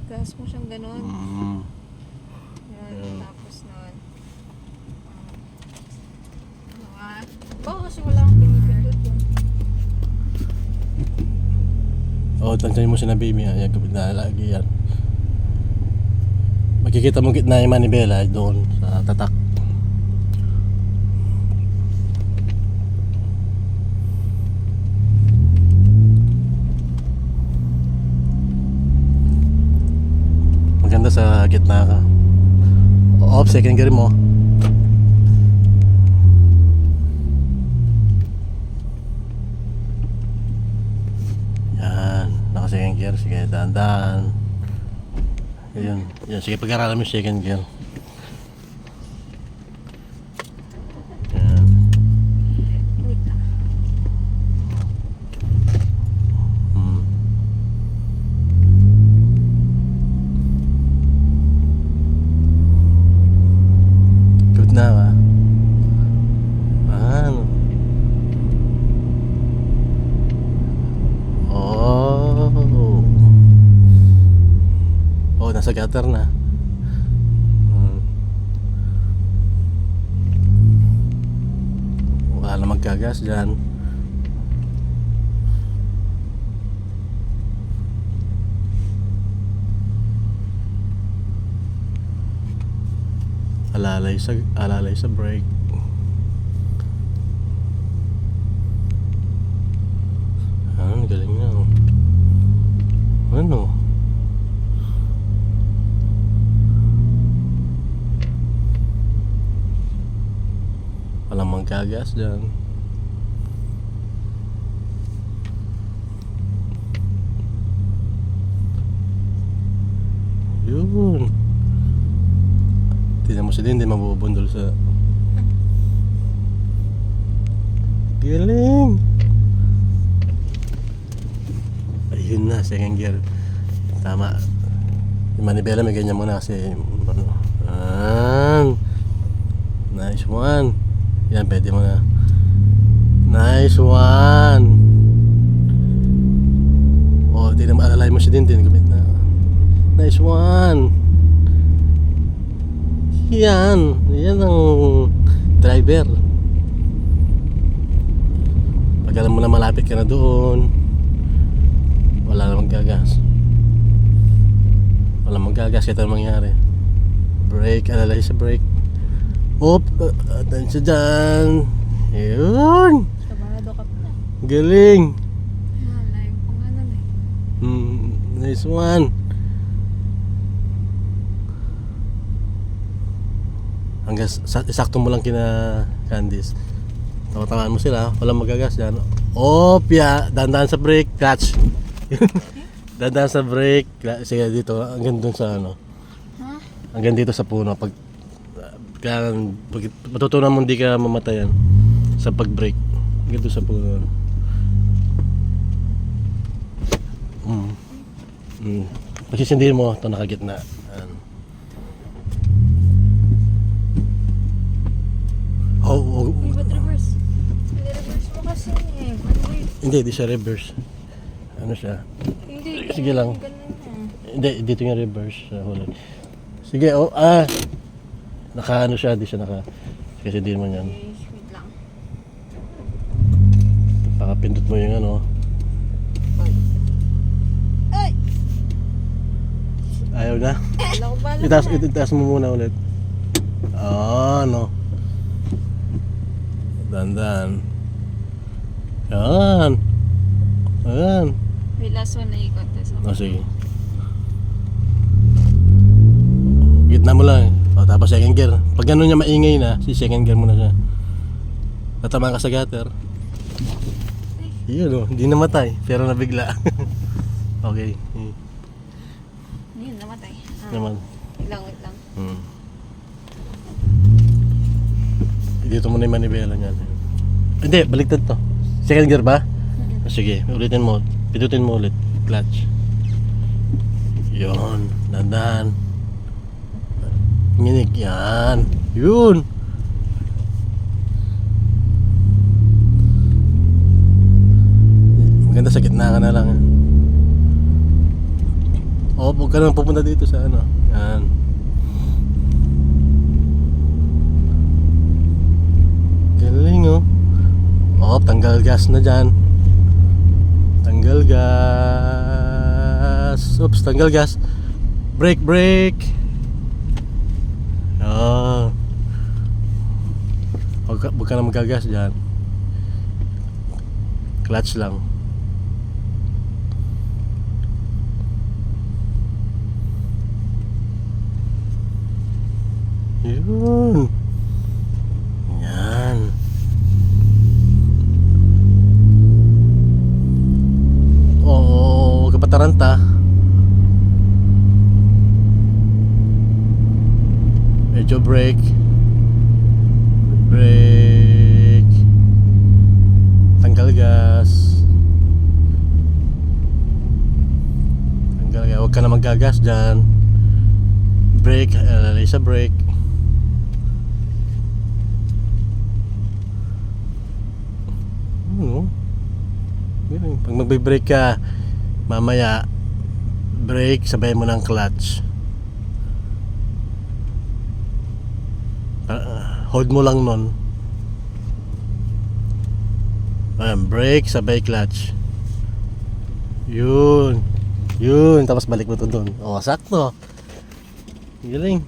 Gas mo siyang ganun. Mm. Yan, tapos nun. Baka kasi wala akong pinipindot yun. Oo, tansyahin mo siya na baby. Ayan, kapit na lagi yan. Makikita mo gitna yung manibela doon sa tatak. Maganda sa gitna ka. Off, second gear mo. Yan, naka second gear. Sige, dahan-dahan. Yan, yan. Sige, pag-aralan mo yung second gear. Yan. Wait lang. Hmm. Good na ba? Ano? Oh, nasa gutter na. Wala na magkagas dyan. Alalay sa brake. Galing na. Ano? Walang magkagas dyan. Yun. Tignan mo siya din, hindi mabubundol sa... Galing! Ayun na, second gear. Tama. Yung manibela may ganyan muna kasi ano. Nice one. Yan, pwede mo na. Nice one. Oh, tignan mo, alalay mo siya din, gamit na. Nice one. Yan ang driver. Pag alam mo na malapit ka na doon, wala na maggagas. Wala maggagas, ito ang mangyari. Brake, alalay sa brake. Oop, atensya dyan. Yun. Kabado ka pa. Galing. Layo pa nga nun eh. Nice one. Hanggang isakto mo lang kina Candice. Tawa-tawaan mo sila, walang magagas dyan. Opya, dandan sa brake, clutch. Dandan sa brake, sige dito, hanggang dun sa ano. Ha? Hanggang dito sa puno. Pag matutunan mo hindi ka mamatayan sa pag-brake. Hanggang dun sa puno. Pagsisindihin mo, ito nakagitna. Oh. Ba't reverse? I-reverse mo kasi eh. Hindi siya reverse. Ano siya? Hindi. Sige lang. Ganun na. Hindi, dito yung reverse sa huli. Sige, naka ano siya, di siya naka. Kasi hindi naman yan. Okay, wait lang. Pakapindot mo yung ano. Ay! Ayaw na. Wala ko bala Itaas mo muna ulit. No. Dandan. Yan. Ayan. May last one na ikot. Sige. Gitna mo lang. Tapos second gear. Pag gano'n niya maingay na, second gear mo na siya. Tatamaan ka sa gutter. Yun hindi namatay. Pero nabigla. Okay. Yun, namatay. Naman. Wait lang. Dito mo na yung manibela niyan. Hindi, baliktad to. Second gear ba? Sige, ulitin mo. Pindutin mo ulit. Clutch. Yun. Dandan. Nginig yan. Yun. Maganda sa gitna ka na lang. O, huwag ka naman pupunta dito sa ano. Yan. Galing oh. O, tanggal gas na dyan. Tanggal gas. Oops, tanggal gas. Brake, brake. Oh. Huwag ka na magagas dyan. Clutch lang. Yun. Yan. Oo, huwag ka pataranta. Medyo brake. Brake. Tanggal gas. Tanggal gas. Huwag ka na magagas dyan. Brake. Lalay sa brake. Ano? Pag magbe-brake ka, mamaya brake, sabay mo ng clutch. Hold mo lang nun. Brake, sabay clutch. Yun. Yun. Tapos balik mo to dun. O, sakto. Galing.